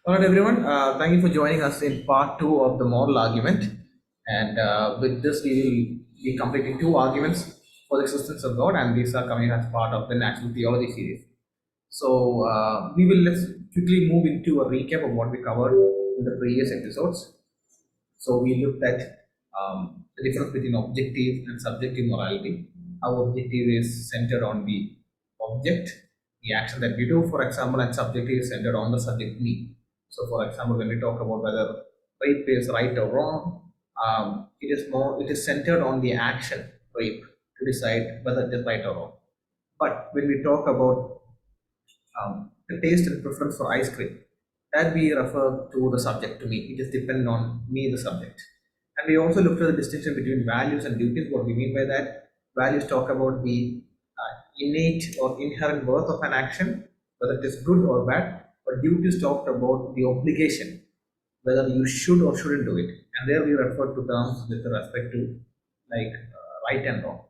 All right, everyone. Thank you for joining us in part two of the moral argument. And with this, we will be completing two arguments for the existence of God, and these are coming as part of the natural theology series. So we will let's quickly move into a recap of what we covered in the previous episodes. So we looked at the difference between objective and subjective morality. How objective is centered on the object, the action that we do, for example, and subjective is centered on the subject me. So, for example, when we talk about whether rape is right or wrong, it is centered on the action rape to decide whether it is right or wrong. But when we talk about the taste and preference for ice cream, that we refer to the subject, to me. It is dependent on me, the subject. And we also looked at the distinction between values and duties. What we mean by that, values talk about the innate or inherent worth of an action, whether it is good or bad, but duties talked about the obligation, whether you should or shouldn't do it. And there we refer to terms with respect to like right and wrong.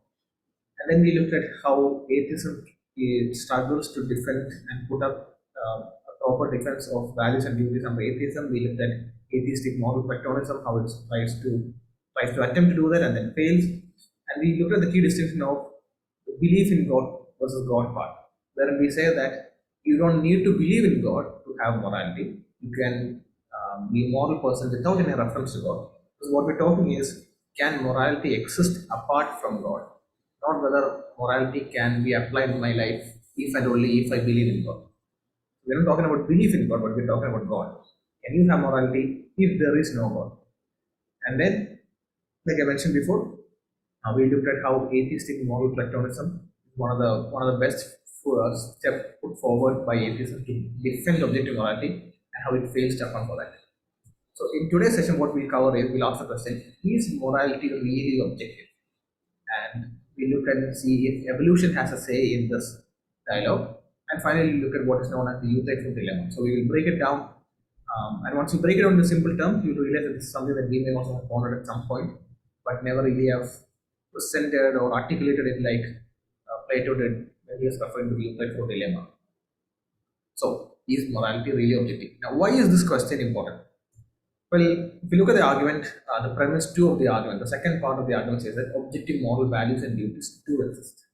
And then we looked at how atheism struggles to defend and put up a proper defense of values and duties under atheism. We looked at atheistic moral platonism, how it tries to attempt to do that and then fails. And we looked at the key distinction of belief in God versus God part, wherein we say that you don't need to believe in God to have morality. You can be a moral person without any reference to God. Because what we're talking is, can morality exist apart from God? Not whether morality can be applied in my life if and only if I believe in God. We're not talking about belief in God, but we're talking about God. Can you have morality if there is no God? And then, like I mentioned before, we looked at how atheistic moral platonism is one of the best steps put forward by atheism to defend objective morality and how it fails to account for that. So in today's session, what we'll cover is we'll ask the question: is morality really objective? And we look and see if evolution has a say in this dialogue. And finally, look at what is known as the Untitled dilemma. So we will break it down. And once you break it down into simple terms, you will realize that this is something that we may also have pondered at some point, but never really have presented or articulated it like Plato did when he was referring to the Untitled dilemma. So, is morality really objective? Now, why is this question important? Well, if you look at the argument, the premise two of the argument, the second part of the argument says that objective moral values and duties do exist.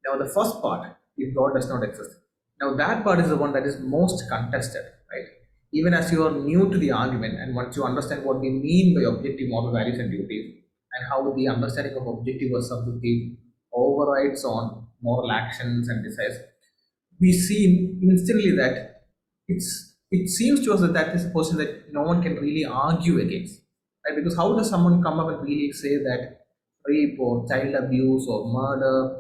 Now, the first part, if God does not exist. Now, that part is the one that is most contested, right? Even as you are new to the argument, and once you understand what we mean by objective moral values and duties, and how the understanding of objective or subjective overrides on moral actions and desires, we see instantly that it seems to us that that is a person that no one can really argue against, right? Because how does someone come up and really say that rape or child abuse or murder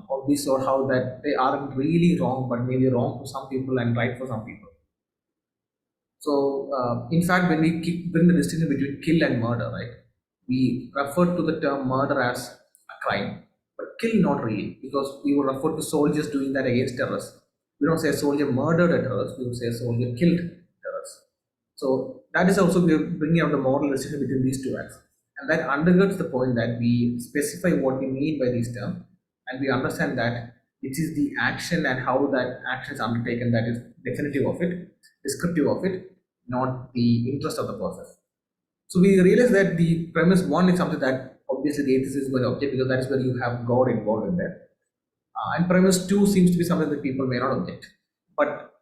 or this or how that they aren't really wrong, but maybe wrong for some people and right for some people? So, in fact, when we bring the distinction between kill and murder, right, we refer to the term murder as a crime, but kill not really, because we would refer to soldiers doing that against terrorists. We don't say a soldier murdered a terrorist, we would say a soldier killed terrorists. So, that is also we're bringing out the moral distinction between these two acts. And that undergirds the point that we specify what we mean by these terms, and we understand that it is the action and how that action is undertaken that is definitive of it, descriptive of it, not the interest of the process. So we realize that the premise one is something that obviously the atheist is going to object, because that is where you have God involved in there. And premise two seems to be something that people may not object. But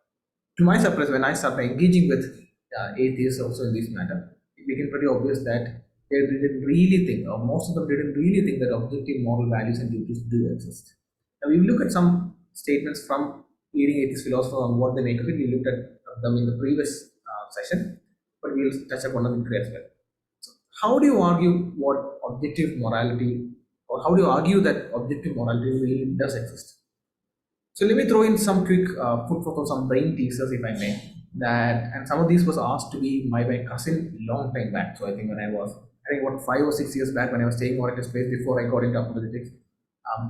to my surprise, when I started engaging with atheists also in this matter, it became pretty obvious that they didn't really think, or most of them didn't really think, that objective moral values and duties do exist. Now we look at some statements from leading atheist philosophers on what they make of it. We looked at them in the previous session, but we'll touch upon them today as well. So, how do you argue what objective morality, or how do you argue that objective morality really does exist? So let me throw in some quick put forth some brain teasers, if I may. That, and some of these was asked to be by my cousin long time back. So I think when I was, I think what 5 or 6 years back, when I was staying over at his place before I got into apologetics,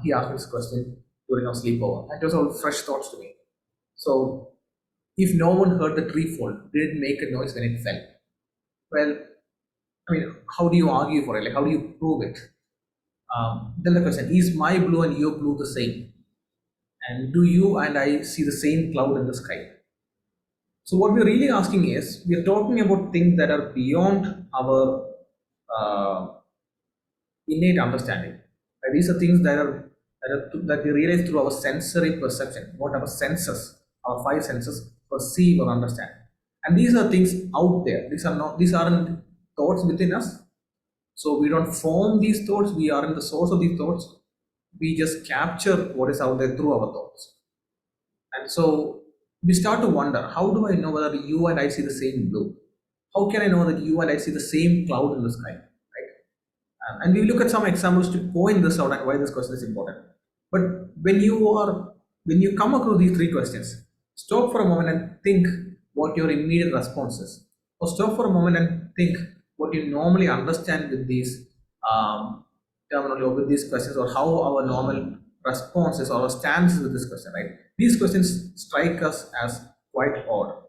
he asked me this question during our sleepover. And it was all fresh thoughts to me. So, if no one heard the tree fall, did it make a noise when it fell? Well, I mean, how do you argue for it? Like, how do you prove it? Then the question: is my blue and your blue the same? And do you and I see the same cloud in the sky? So what we're really asking is, we're talking about things that are beyond our uh, innate understanding. These are things that we realize through our sensory perception, what our senses, our five senses perceive or understand. And these are things out there. These aren't thoughts within us. So we don't form these thoughts. We aren't the source of these thoughts. We just capture what is out there through our thoughts. And so we start to wonder, how do I know whether you and I see the same blue? How can I know that you and I see the same cloud in the sky? Right? And we look at some examples to point this out and why this question is important. But when you come across these three questions, stop for a moment and think what your immediate response is. Or stop for a moment and think what you normally understand with these terminology or with these questions, or how our normal responses or our stances with this question, right? These questions strike us as quite odd.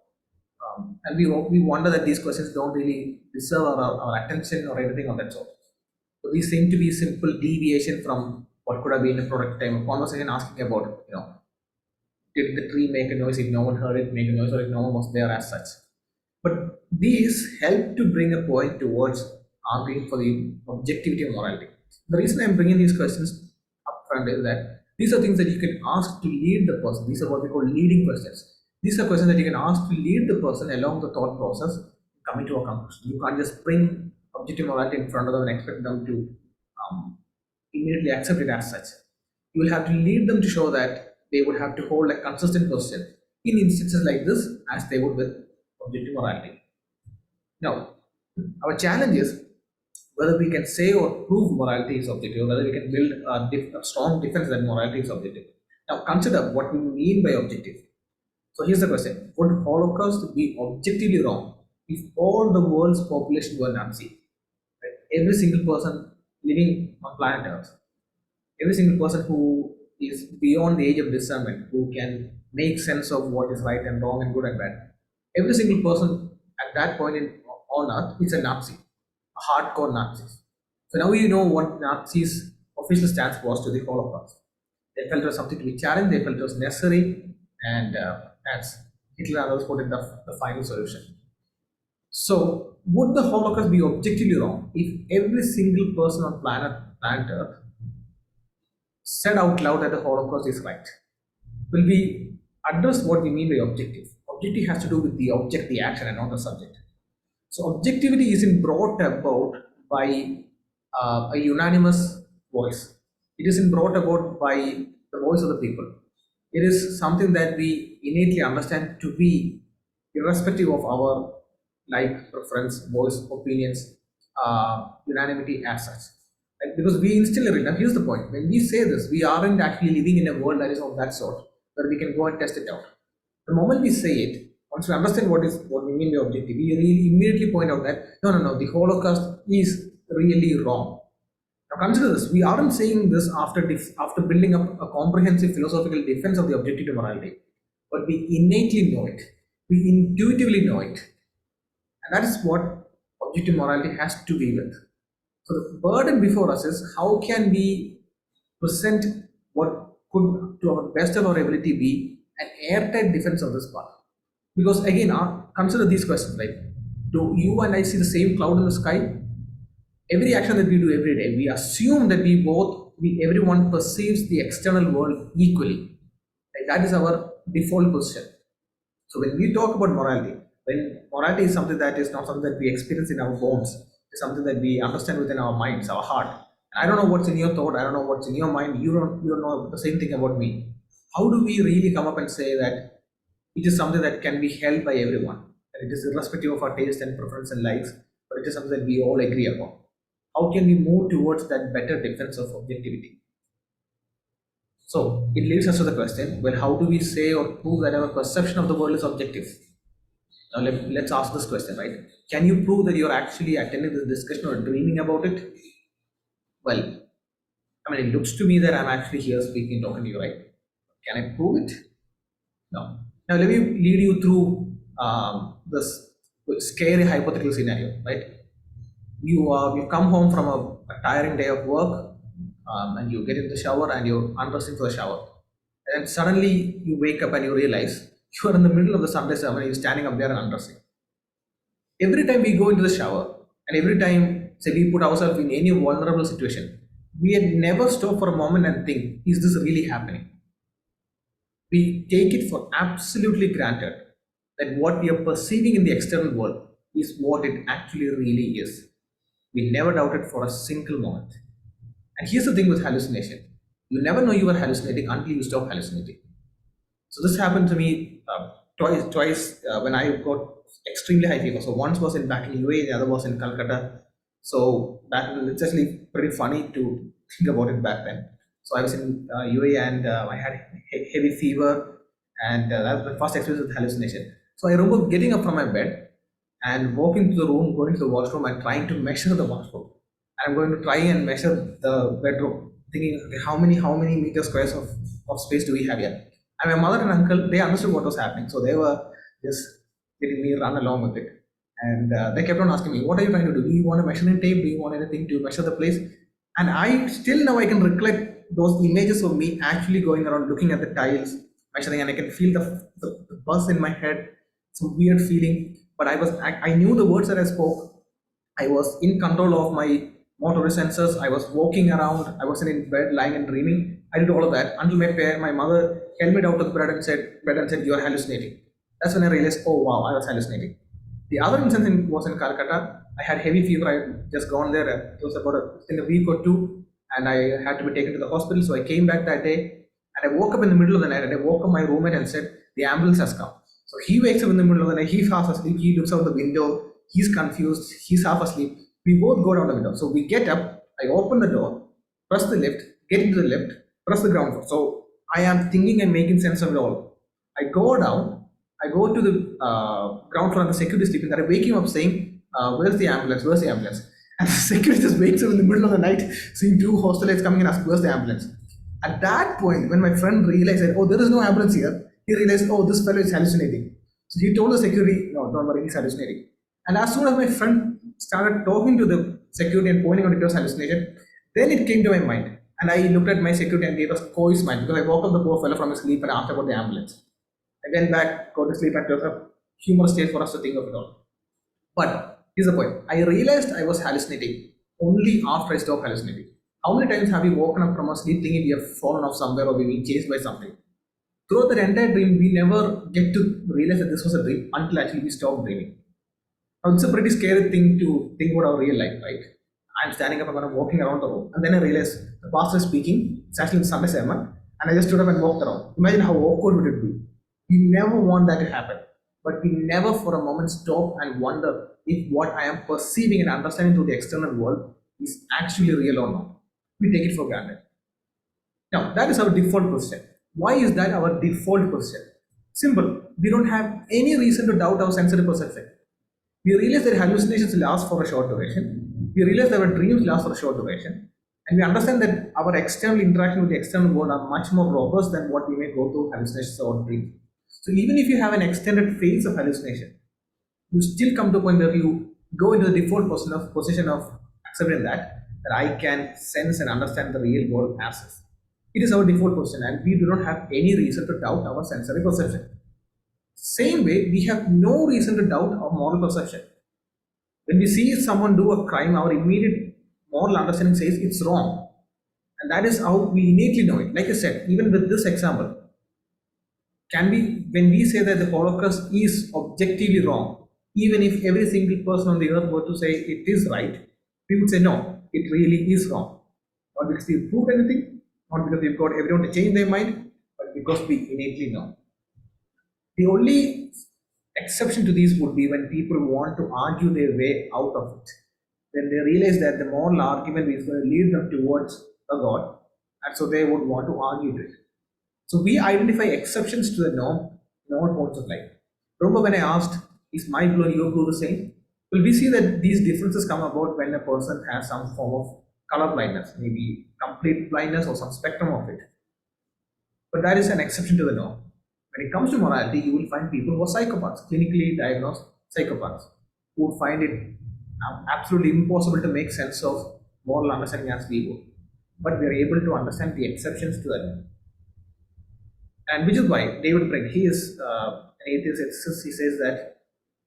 And we wonder that these questions don't really deserve our attention or anything of that sort. So these seem to be simple deviation from what could have been a product time a conversation asking about, did the tree make a noise? If no one heard it make a noise, or if no one was there as such. But these help to bring a point towards arguing for the objectivity of morality. The reason I'm bringing these questions up front is that these are things that you can ask to lead the person. These are what we call leading questions. These are questions that you can ask to lead the person along the thought process, coming to a conclusion. You can't just bring objective morality in front of them and expect them to um, immediately accept it as such. You will have to lead them to show that they would have to hold a consistent position in instances like this as they would with objective morality. Now, our challenge is whether we can say or prove morality is objective, whether we can build a strong defense that morality is objective. Now, consider what we mean by objective. So here's the question: would Holocaust be objectively wrong if all the world's population were Nazi? Right? Every single person living on planet Earth, every single person who is beyond the age of discernment, who can make sense of what is right and wrong and good and bad, every single person at that point on Earth is a Nazi, a hardcore Nazis. So now you know what Nazis' official stance was to the Holocaust. They felt it was something to be challenged, they felt it was necessary, and as Hitler and others put it, the final solution. So, would the Holocaust be objectively wrong if every single person on planet Earth said out loud that the Holocaust is right? Will we address what we mean by objective? Objective has to do with the object, the action, and not the subject. So, objectivity isn't brought about by a unanimous voice. It isn't brought about by the voice of the people. It is something that we innately understand to be irrespective of our like, preference, voice, opinions, unanimity as such. Right? Because we instill it. Now, here's the point: when we say this, we aren't actually living in a world that is of that sort, where we can go and test it out. The moment we say it, once we understand what we mean by objective, we really immediately point out that no, the Holocaust is really wrong. Now consider this: we aren't saying this after building up a comprehensive philosophical defense of the objective to morality, but we innately know it, we intuitively know it, and that is what objective morality has to be with. So the burden before us is, how can we present what could, to our best of our ability, be an airtight defense of this part? Because again, consider these questions, right? Do you and I see the same cloud in the sky? Every action that we do every day, we assume that everyone perceives the external world equally. Right? That is our default position. So when we talk about morality, when morality is something that is not something that we experience in our bones, it's something that we understand within our minds, our heart. And I don't know what's in your thought, I don't know what's in your mind, you don't know the same thing about me. How do we really come up and say that it is something that can be held by everyone? That it is irrespective of our taste and preference and likes, but it is something that we all agree upon. How can we move towards that better defense of objectivity? So it leads us to the question: well, how do we say or prove that our perception of the world is objective? Now let's ask this question, right? Can you prove that you're actually attending this discussion or dreaming about it? Well, I mean, it looks to me that I'm actually here speaking, talking to you, right? Can I prove it? No. Now let me lead you through this scary hypothetical scenario, right? You come home from a tiring day of work, and you get in the shower and you're undressing for the shower, and suddenly you wake up and you realize You are in the middle of the Sunday sermon, you're standing up there and undressing. Every time we go into the shower, and every time, say, we put ourselves in any vulnerable situation, we had never stop for a moment and think, is this really happening? We take it for absolutely granted that what we are perceiving in the external world is what it actually really is. We never doubt it for a single moment. And here's the thing with hallucination, you never know you are hallucinating until you stop hallucinating. So this happened to me twice when I got extremely high fever. So once was in back in UAE, the other was in Calcutta. So back it's actually pretty funny to think about it back then. So I was in UAE and I had heavy fever, and that was my first experience with hallucination. So I remember getting up from my bed and walking to the room, going to the washroom, and trying to measure the washroom. I'm going to try and measure the bedroom, thinking, okay, how many meter squares of space do we have here? And my mother and uncle, they understood what was happening, so they were just letting me run along with it. And they kept on asking me, "What are you trying to do? Do you want a measuring tape? Do you want anything to measure the place?" And I still now I can recollect those images of me actually going around looking at the tiles, measuring, and I can feel the buzz in my head, some weird feeling. But I knew the words that I spoke. I was in control of my motor sensors. I was walking around. I wasn't in bed, lying and dreaming. I did all of that until my mother held me down to the bed and said, "You are hallucinating." That's when I realized, oh wow, I was hallucinating. The other instance was in Calcutta. I had heavy fever. I had just gone there. It was about in a week or two, and I had to be taken to the hospital. So I came back that day, and I woke up in the middle of the night, and I woke up my roommate and said, "The ambulance has come." So he wakes up in the middle of the night. He's half asleep. He looks out the window. He's confused. He's half asleep. We both go down the window. So we get up. I open the door, press the lift, get into the lift, press the ground floor. So I am thinking and making sense of it all. I go down. I go to the ground floor and the security is sleeping. I wake him up saying, "Where's the ambulance? Where's the ambulance?" And the security just wakes up in the middle of the night, seeing two hostelites coming and ask, "Where's the ambulance?" At that point, when my friend realized that, oh, there is no ambulance here, he realized, oh, this fellow is hallucinating. So he told the security, "No, don't worry, he's hallucinating." And as soon as my friend started talking to the security and pointing out it was hallucination, then it came to my mind. And I looked at my security and gave a coy smile because I woke up the poor fellow from his sleep and asked about the ambulance. I went back, go to sleep, and it was a humorous state for us to think of it all. But here's the point. I realized I was hallucinating only after I stopped hallucinating. How many times have you woken up from a sleep thinking we have fallen off somewhere or we've been chased by something? Throughout the entire dream, we never get to realize that this was a dream until actually we stop dreaming. Now, it's a pretty scary thing to think about our real life, right? I'm standing up, I'm kind of walking around the room, and then I realize the pastor is speaking. It's actually in Sunday sermon, and I just stood up and walked around. Imagine how awkward would it be. We never want that to happen, but we never for a moment stop and wonder if what I am perceiving and understanding through the external world is actually real or not. We take it for granted. Now, that is our default position. Why is that our default position? Simple. We don't have any reason to doubt our sensory perception. We realize that hallucinations last for a short duration. We realize that our dreams last for a short duration. And we understand that our external interaction with the external world are much more robust than what we may go through hallucinations or dreams. So even if you have an extended phase of hallucination, you still come to a point where you go into the default position of accepting that I can sense and understand the real world as is. It is our default position, and we do not have any reason to doubt our sensory perception. Same way, we have no reason to doubt our moral perception. When we see someone do a crime, our immediate moral understanding says it's wrong. And that is how we innately know it. Like I said, even with this example, when we say that the Holocaust is objectively wrong, even if every single person on the earth were to say it is right, we would say no, it really is wrong. Not because we've proved anything, not because we've got everyone to change their mind, but because we innately know. The only exception to these would be when people want to argue their way out of it. When they realize that the moral argument is going to lead them towards a God, and so they would want to argue it. So we identify exceptions to the norm in all points of life. Remember when I asked, is my blue and your blue the same? Well, we see that these differences come about when a person has some form of color blindness, maybe complete blindness or some spectrum of it. But that is an exception to the norm. When it comes to morality, you will find people who are psychopaths, clinically diagnosed psychopaths, who would find it absolutely impossible to make sense of moral understanding as we do. But we are able to understand the exceptions to that. And which is why David Brink, he is an atheist ethicist, he says that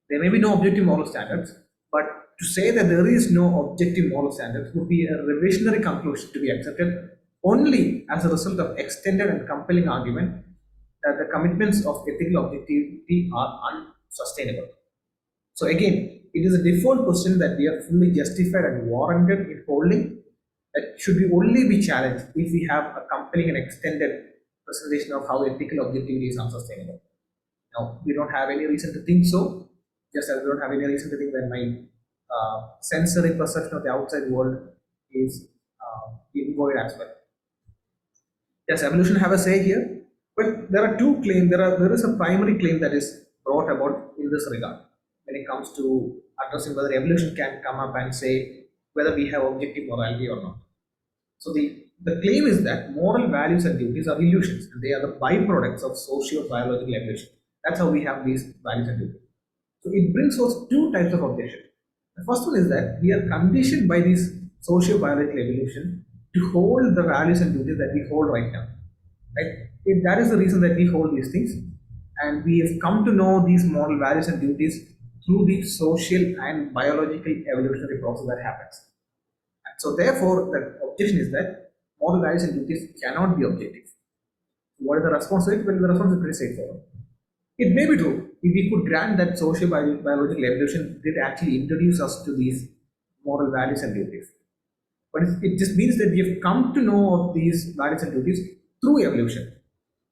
there may be no objective moral standards, but to say that there is no objective moral standards would be a revisionary conclusion to be accepted only as a result of extended and compelling argument that the commitments of ethical objectivity are unsustainable. So again, it is a default position that we are fully justified and warranted in holding that should be only be challenged if we have a compelling and extended presentation of how ethical objectivity is unsustainable. Now, we don't have any reason to think so, just as we don't have any reason to think that my sensory perception of the outside world is invoid as well. Does evolution have a say here? Well, there are two claims. There is a primary claim that is brought about in this regard when it comes to addressing whether evolution can come up and say whether we have objective morality or not. So the claim is that moral values and duties are illusions and they are the byproducts of socio-biological evolution. That's how we have these values and duties. So it brings us two types of objection. The first one is that we are conditioned by this socio-biological evolution to hold the values and duties that we hold right now. Right? That is the reason that we hold these things, and we have come to know these moral values and duties through the social and biological evolutionary process that happens. And so, therefore, the objection is that moral values and duties cannot be objective. What is the response to it? Well, the response is pretty straightforward. It may be true if we could grant that social biological evolution did actually introduce us to these moral values and duties. But it just means that we have come to know of these values and duties through evolution.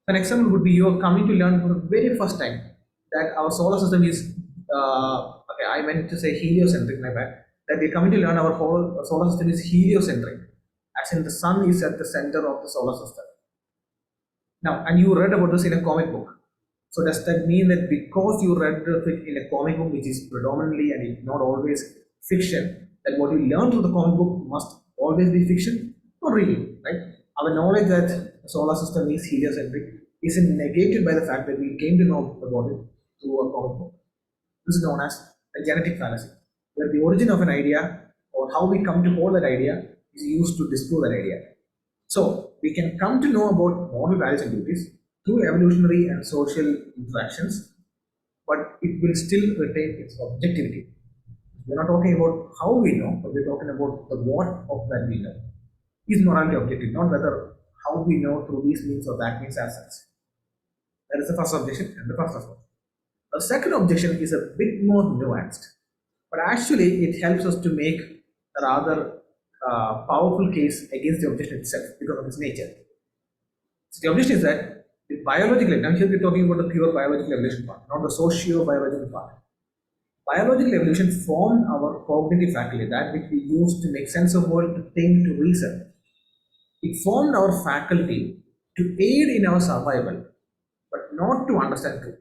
An example would be you are coming to learn for the very first time that our solar system is, okay, I meant to say heliocentric, my bad, that we're coming to learn our whole solar system is heliocentric, as in the sun is at the center of the solar system. Now, and you read about this in a comic book. So does that mean that because you read it in a comic book, which is predominantly and not always fiction, that what you learn through the comic book must always be fiction? Not really, right? Our knowledge that the solar system is heliocentric isn't negated by the fact that we came to know about it through a comic book. This is known as a genetic fallacy, where the origin of an idea or how we come to hold that idea is used to disprove that idea. So we can come to know about moral values and duties through evolutionary and social interactions, but it will still retain its objectivity. We're not talking about how we know, but we're talking about the what of that we know. Is morality objective, not whether how we know through these means or that means as such. That is the first objection and the first response. The second objection is a bit more nuanced, but actually it helps us to make a rather powerful case against the objection itself because of its nature. So the objection is that the biological, now here we're talking about the pure biological evolution part, not the socio-biological part. Biological evolution formed our cognitive faculty, that which we use to make sense of world, to think, to reason. It formed our faculty to aid in our survival, but not to understand truth.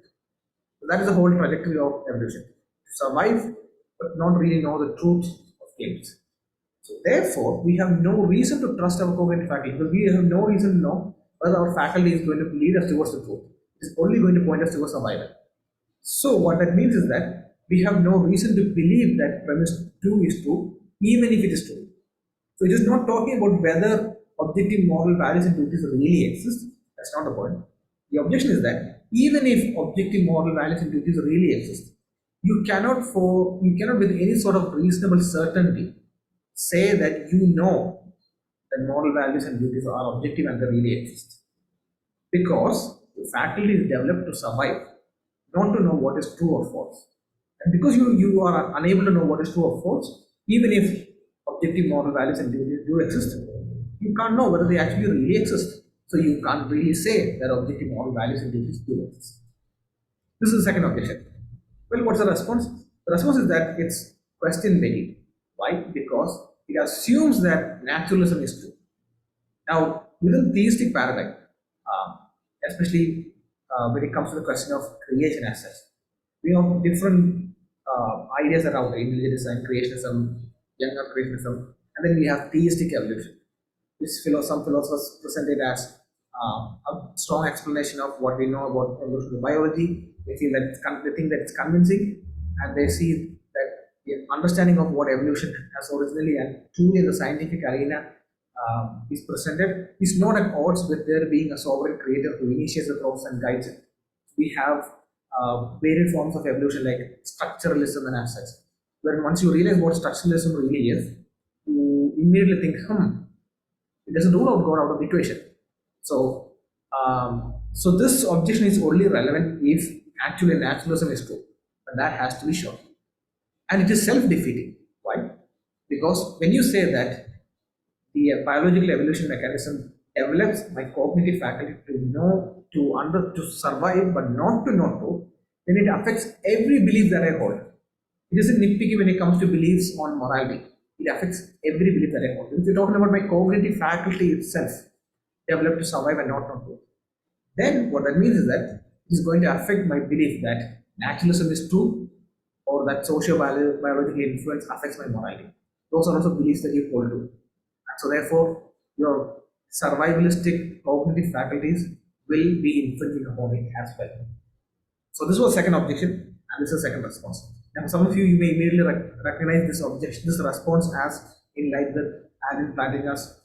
So that is the whole trajectory of evolution. To survive, but not really know the truth of things. So therefore, we have no reason to trust our cognitive faculty because we have no reason to know whether our faculty is going to lead us towards the truth. It is only going to point us towards survival. So what that means is that we have no reason to believe that premise 2 is true, even if it is true. So it is not talking about whether objective moral values and duties really exist. That's not the point. The objection is that even if objective moral values and duties really exist, you cannot with any sort of reasonable certainty say that you know that moral values and duties are objective and they really exist. Because the faculty is developed to survive, not to know what is true or false. And because you are unable to know what is true or false, even if objective moral values and duties do exist, you can't know whether they actually really exist. So you can't really say that objective moral values and duties do exist. This is the second objection. Well, what's the response? The response is that it's question begging. Why? Because it assumes that naturalism is true. Now, within theistic paradigm, especially when it comes to the question of creation as such, we have different ideas around individualism, creationism, younger creationism, and then we have theistic evolution, which some philosophers present it as a strong explanation of what we know about evolutionary biology. They feel that they think that it's convincing, and they see that the understanding of what evolution has originally and truly in the scientific arena is presented is not at odds with there being a sovereign creator who initiates the process and guides it. We have varied forms of evolution like structuralism and as such. Where once you realize what structuralism really is, you immediately think, it doesn't rule out God out of the equation. So this objection is only relevant if actually naturalism is true, and that has to be shown. And it is self-defeating. Why? Because when you say that the biological evolution mechanism develops my cognitive faculty to know, to survive, but not to not to, then it affects every belief that I hold. It isn't nitpicky when it comes to beliefs on morality. It affects every belief that I hold. If you're talking about my cognitive faculty itself, developed to survive and not to, then what that means is that it is going to affect my belief that naturalism is true or that socio-biological influence affects my morality. Those are also beliefs that you hold to. And so therefore, your survivalistic cognitive faculties will be infringing upon it as well. So this was second objection, and this is second response. Now, some of you may immediately recognize this objection, this response as in light with Alan Plantinga's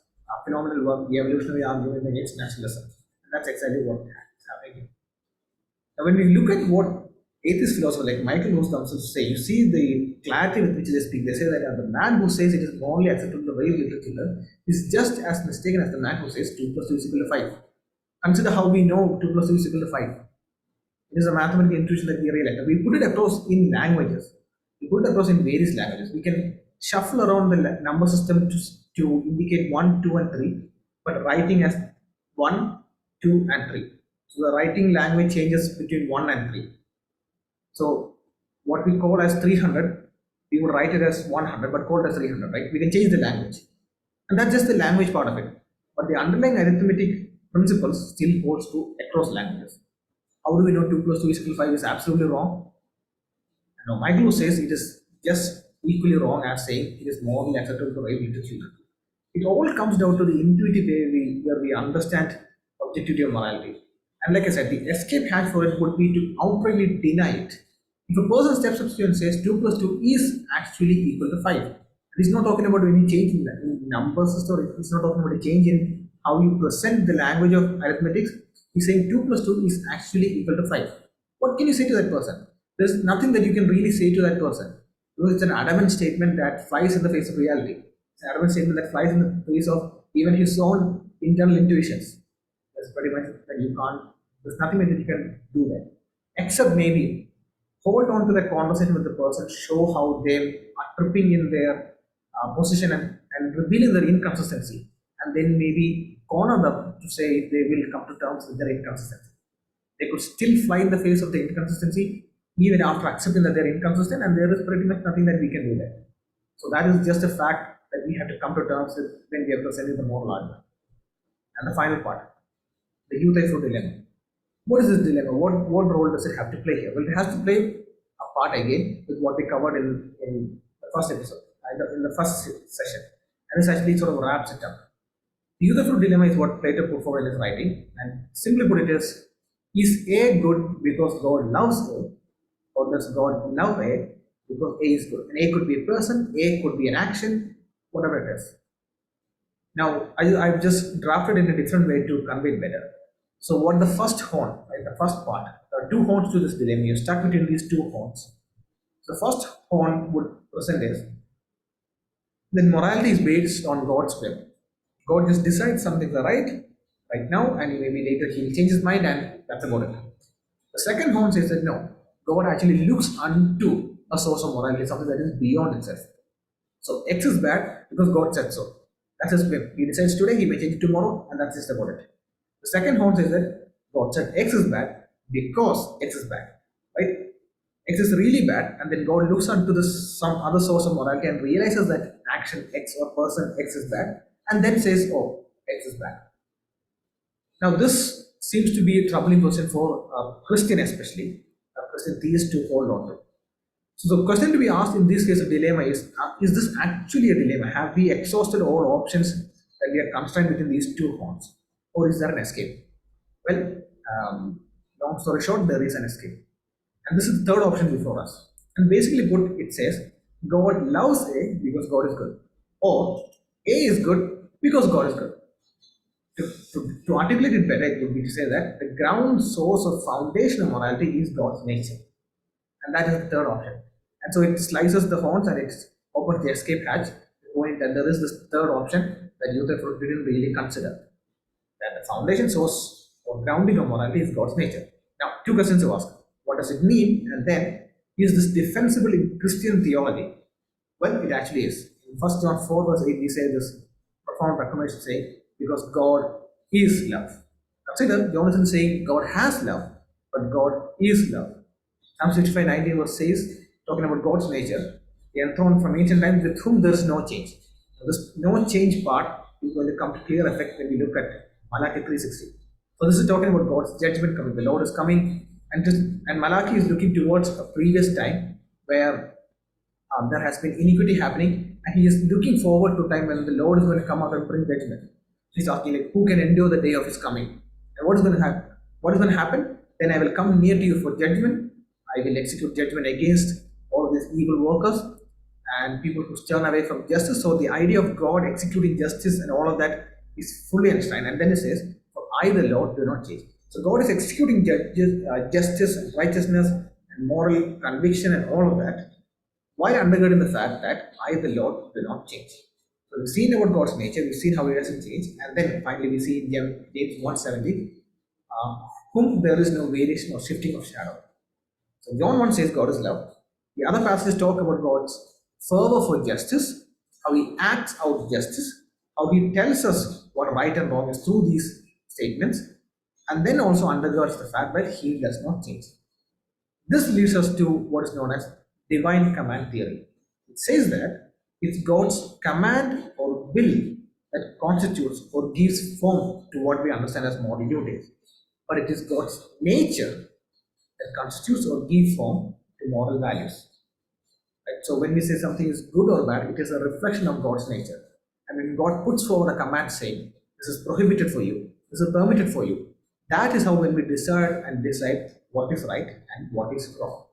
phenomenal work, the evolutionary argument against naturalism. And that's exactly what is happening. Now, when we look at what atheist philosophers like Michael Rose themselves say, you see the clarity with which they speak. They say that the man who says it is morally acceptable to rape little children is just as mistaken as the man who says 2 plus 2 is equal to 5. Consider how we know 2 plus 2 is equal to 5. It is a mathematical intuition that we realize. We put it across in languages. We put it across in various languages. We can shuffle around the number system to indicate 1, 2, and 3, but writing as 1, 2, and 3. So the writing language changes between 1 and 3. So what we call as 300, we would write it as 100, but call it as 300, right? We can change the language. And that's just the language part of it. But the underlying arithmetic principles still holds true across languages. How do we know 2 plus 2 is equal to 5 is absolutely wrong? No, Michael says it is just equally wrong as saying it is morally acceptable to rape little children. It all comes down to the intuitive way where we understand objectivity of morality. And like I said, the escape hatch for it would be to outrightly deny it. If a person steps up to you and says 2 plus 2 is actually equal to 5, he's not talking about any change in number system, he's not talking about a change in how you present the language of arithmetics. He's saying 2 plus 2 is actually equal to 5. What can you say to that person? There's nothing that you can really say to that person. Because it's an adamant statement that flies in the face of reality. It's an adamant statement that flies in the face of even his own internal intuitions. That's pretty much that you can't, there's nothing that you can do there. Except maybe hold on to that conversation with the person, show how they are tripping in their position and revealing their inconsistency. And then maybe corner them to say they will come to terms with their inconsistency. They could still fly in the face of the inconsistency even after accepting that they're inconsistent, and there is pretty much nothing that we can do there. So that is just a fact that we have to come to terms with when we are presenting the moral argument. And the final part, the youth-fruit dilemma. What is this dilemma? What role does it have to play here? Well, it has to play a part again with what we covered in the first episode, in the first session. And this actually sort of wraps it up. The youth-fruit dilemma is what Plato put forward in his writing, and simply put it is A good because God loves A, or does God love A because A is good? And A could be a person, A could be an action, whatever it is. Now, I've just drafted in a different way to convey it better. So what the first horn, right, the first part, there are two horns to this dilemma. You're stuck between these two horns. The first horn would present is that morality is based on God's will. God just decides something's right now, and maybe later he will change his mind, and that's about it. The second horn says that no, God actually looks unto a source of morality, something that is beyond itself. So X is bad because God said so. That's his whim. He decides today, he may change it tomorrow, and that's just about it. The second horn says that God said X is bad because X is bad. Right? X is really bad, and then God looks unto some other source of morality and realizes that action X or person X is bad, and then says, oh, X is bad. Now, this seems to be a troubling question for a Christian, especially a Christian theist, to hold on to. So, the question to be asked in this case of dilemma is this actually a dilemma? Have we exhausted all options that we are constrained within these two horns? Or is there an escape? Well, long story short, there is an escape. And this is the third option before us. And basically put, it says, God loves A because God is good. Or A is good Because God is good. To articulate it better, it would be to say that the ground source of foundation of morality is God's nature. And that is the third option. And so it slices the horns and it opens the escape hatch. The point that there is this third option that Luther didn't really consider. That the foundation source or grounding of morality is God's nature. Now, two questions to ask. What does it mean? And then, is this defensible in Christian theology? Well, it actually is. In 1 John 4, verse 8, we say this profound proclamation saying, because God is love. Consider, John isn't saying God has love, but God is love. Psalm 65:19 verse says, talking about God's nature, the enthroned from ancient times with whom there is no change. Now, this no change part is going to come to clear effect when we look at Malachi 3:16. So this is talking about God's judgment coming. The Lord is coming, and Malachi is looking towards a previous time where there has been iniquity happening, and he is looking forward to a time when the Lord is going to come out and bring judgment. He's asking, like, who can endure the day of his coming? And what is going to happen? What is going to happen? Then I will come near to you for judgment. I will execute judgment against all these evil workers and people who turn away from justice. So the idea of God executing justice and all of that is fully enshrined. And then it says, for I, the Lord, do not change. So God is executing justice and righteousness and moral conviction and all of that, while undergirding the fact that I, the Lord, do not change. So we've seen about God's nature, we've seen how he doesn't change, and then finally we see in James 1:17, whom there is no variation or shifting of shadow. So John 1 says God is love. The other passages talk about God's fervor for justice, how he acts out justice, how he tells us what right and wrong is through these statements, and then also undergirds the fact that he does not change. This leads us to what is known as divine command theory. It says that it's God's command or will that constitutes or gives form to what we understand as moral duties. But it is God's nature that constitutes or gives form to moral values. Right? So when we say something is good or bad, it is a reflection of God's nature. And when God puts forward a command saying, this is prohibited for you, this is permitted for you, that is how when we decide what is right and what is wrong.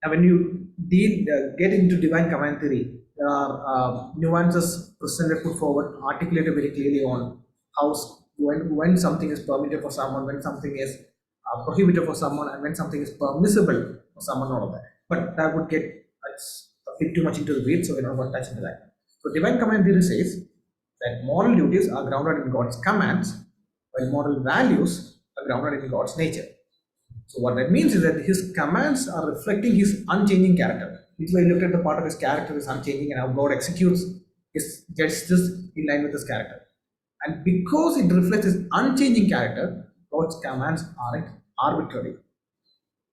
Now, when you get into divine command theory, there are nuances presented, put forward, articulated very clearly on how when something is permitted for someone, when something is prohibited for someone, and when something is permissible for someone, all of that. But that would get a bit too much into the weeds, so we're not going to touch into that. So divine command theory says that moral duties are grounded in God's commands, while moral values are grounded in God's nature. So what that means is that his commands are reflecting his unchanging character. Which way I looked at the part of his character is unchanging and how God executes his justice in line with his character. And because it reflects his unchanging character, God's commands aren't arbitrary.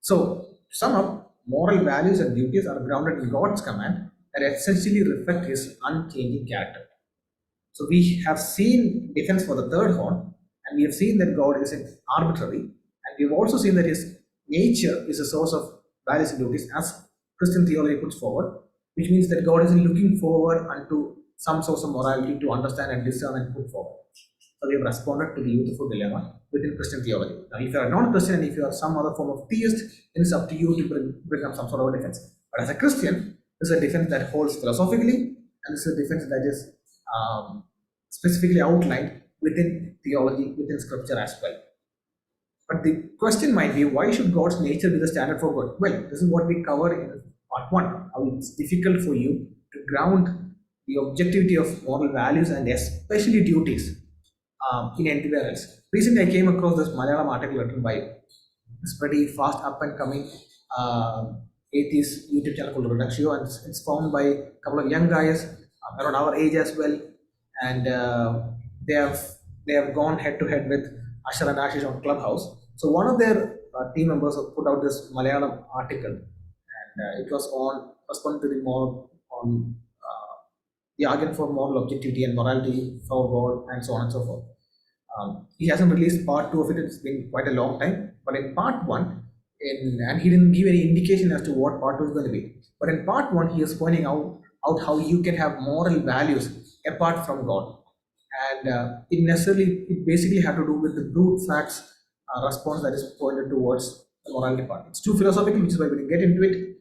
So to sum up, moral values and duties are grounded in God's command that essentially reflect his unchanging character. So we have seen defense for the third horn, and we have seen that God isn't arbitrary, and we've also seen that his nature is a source of values and duties as Christian theology puts forward, which means that God isn't looking forward unto some source of morality to understand and discern and put forward. So we have responded to the youthful dilemma within Christian theology. Now, if you are non-Christian and if you are some other form of theist, then it's up to you to bring up some sort of a defense. But as a Christian, this is a defense that holds philosophically, and this is a defense that is specifically outlined within theology, within scripture as well. But the question might be, why should God's nature be the standard for good? Well, this is what we covered in part 1, how it's difficult for you to ground the objectivity of moral values and especially duties in anywhere else. Recently, I came across this Malayalam article written by this pretty fast up and coming atheist YouTube channel called Reduxio, and it's found by a couple of young guys around our age as well, and they have gone head to head with Ashar and Ashish on Clubhouse. So one of their team members have put out this Malayalam article, and it was on responding to the more on the argument for moral objectivity and morality for God and so on and so forth. He hasn't released part 2 of it. It's been quite a long time. But in part 1, and he didn't give any indication as to what part 2 is going to be. But in part 1, he is pointing out how you can have moral values apart from God. And it basically had to do with the brute facts response that is pointed towards the morality part. It's too philosophical, which is why we didn't get into it.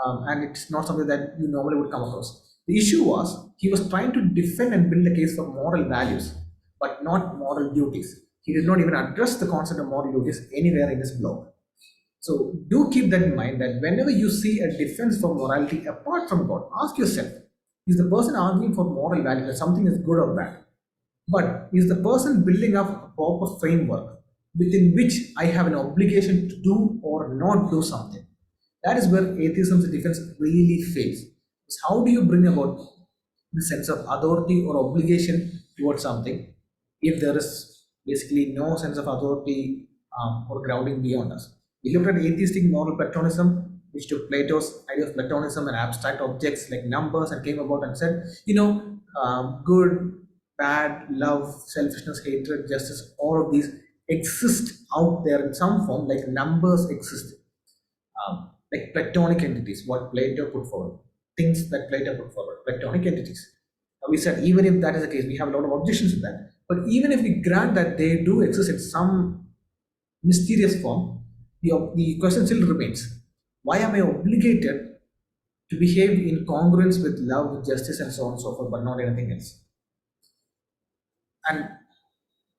And it's not something that you normally would come across. The issue was, he was trying to defend and build a case for moral values. but not moral duties. He did not even address the concept of moral duties anywhere in his blog. So do keep that in mind that whenever you see a defense for morality apart from God, ask yourself, is the person arguing for moral value that something is good or bad? But is the person building up a proper framework within which I have an obligation to do or not do something? That is where atheism's defense really fails. Is how do you bring about the sense of authority or obligation towards something if there is basically no sense of authority or grounding beyond us? We looked at atheistic moral platonism, which took Plato's idea of platonism and abstract objects like numbers and came about and said, good, bad, love, selfishness, hatred, justice, all of these exist out there in some form, like numbers exist, like platonic entities, what Plato put forward, things that Plato put forward, platonic entities. Now we said even if that is the case, we have a lot of objections to that. But even if we grant that they do exist in some mysterious form, the question still remains: why am I obligated to behave in congruence with love, justice, and so on and so forth, but not anything else? And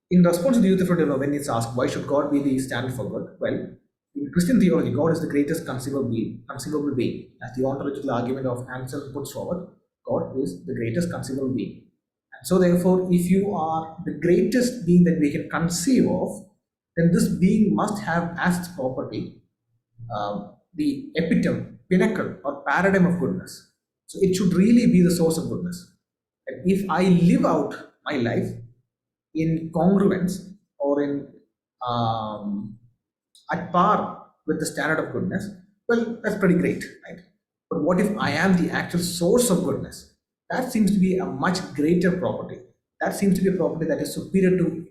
in response to the youth effort, when it's asked why should God be the standard for good? Well, in Christian theology, God is the greatest conceivable being. As the ontological argument of Anselm puts forward, God is the greatest conceivable being. And so, therefore, if you are the greatest being that we can conceive of, then this being must have as its property the epitome, pinnacle, or paradigm of goodness. So, it should really be the source of goodness. And if I live out my life in congruence or in at par with the standard of goodness, well, that's pretty great, right? But what if I am the actual source of goodness? That seems to be a much greater property. That seems to be a property that is superior to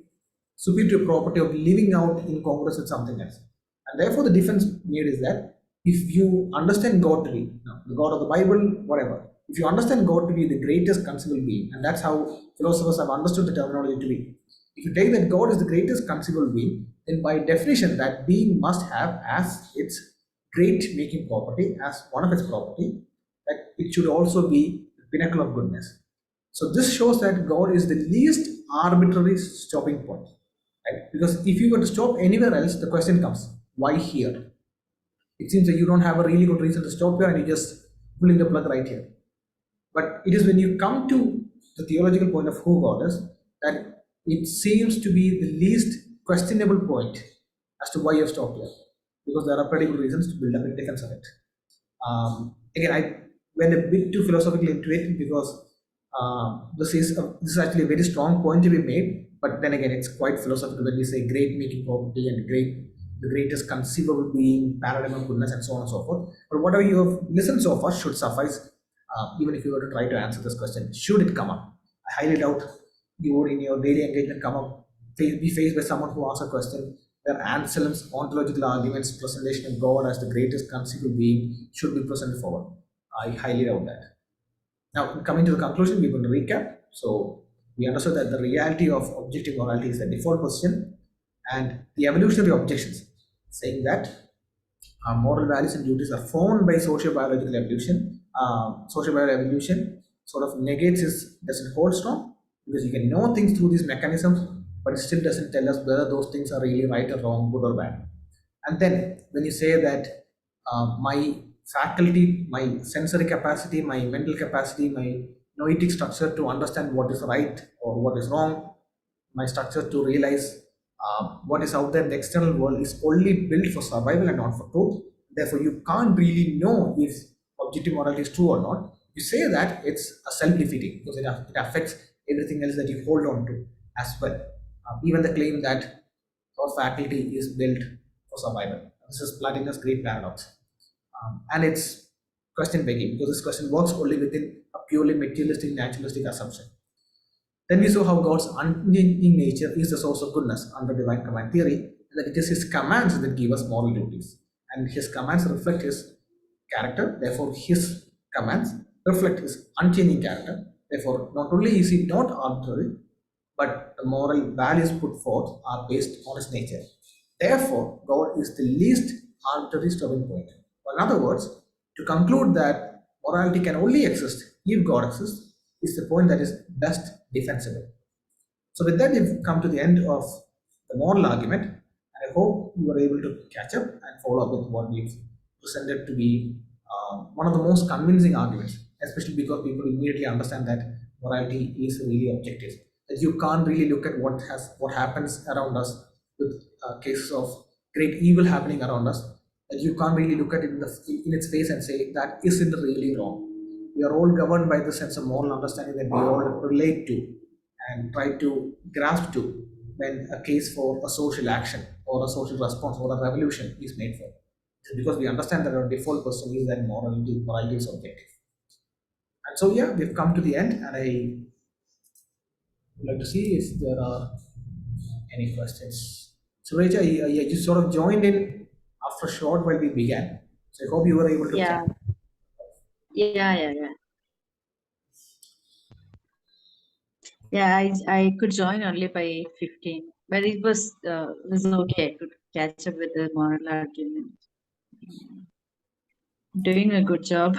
a property of living out in congruence with something else. And therefore, the difference made is that if you understand God to be the God of the Bible, whatever, if you understand God to be the greatest conceivable being, and that's how philosophers have understood the terminology to be, if you take that God is the greatest conceivable being, then by definition, that being must have as its great making property, as one of its property, that it should also be the pinnacle of goodness. So this shows that God is the least arbitrary stopping point, right? Because if you were to stop anywhere else, the question comes, why here? It seems that you don't have a really good reason to stop here and you just pulling the plug right here. But it is when you come to the theological point of who God is that it seems to be the least questionable point as to why you have stopped here, because there are pretty good reasons to build up in defense of it. Again, I went a bit too philosophically into it because this is actually a very strong point to be made. But then again, it's quite philosophical when we say great making property and the greatest conceivable being, paradigm of goodness, and so on and so forth. But whatever you have listened so far should suffice. Even if you were to try to answer this question, should it come up? I highly doubt you would, in your daily engagement, come up, be faced by someone who asks a question where Anselm's ontological arguments, presentation of God as the greatest conceivable being, should be presented forward. I highly doubt that. Now, coming to the conclusion, we're going to recap. So, we understood that the reality of objective morality is the default position, and the evolutionary objections, saying that moral values and duties are formed by socio-biological evolution. Socio-biological evolution sort of negates this, doesn't hold strong, because you can know things through these mechanisms, but it still doesn't tell us whether those things are really right or wrong, good or bad. And then when you say that my faculty, my sensory capacity, my mental capacity, my noetic structure to understand what is right or what is wrong, my structure to realize what is out there in the external world is only built for survival and not for truth. Therefore, you can't really know if objective morality is true or not. You say that it's a self-defeating because it affects everything else that you hold on to as well. Even the claim that our faculty is built for survival. This is Plato's great paradox. And it's question begging because this question works only within a purely materialistic, naturalistic assumption. Then we saw how God's unchanging nature is the source of goodness under divine command theory, and that it is His commands that give us moral duties. And His commands reflect His character, therefore, His commands reflect His unchanging character. Therefore, not only is He not arbitrary, but the moral values put forth are based on His nature. Therefore, God is the least arbitrary stopping point. Or in other words, to conclude that morality can only exist if God exists is the point that is best defensible. So with that, we've come to the end of the moral argument, and I hope you were able to catch up and follow up with what we've presented to be one of the most convincing arguments, especially because people immediately understand that morality is really objective. That you can't really look at what happens around us with cases of great evil happening around us. That you can't really look at it in its face and say that isn't really wrong. We are all governed by the sense of moral understanding that we all relate to and try to grasp to when a case for a social action or a social response or a revolution is made for. Because we understand that our default person is that morality is objective. And so yeah, we've come to the end, and I would like to see if there are any questions. So Reja, you just sort of joined in after a short while we began. So I hope you were able to catch. Yeah, yeah. Yeah, I could join only by 15, but it was okay. I could catch up with the moral argument. Doing a good job.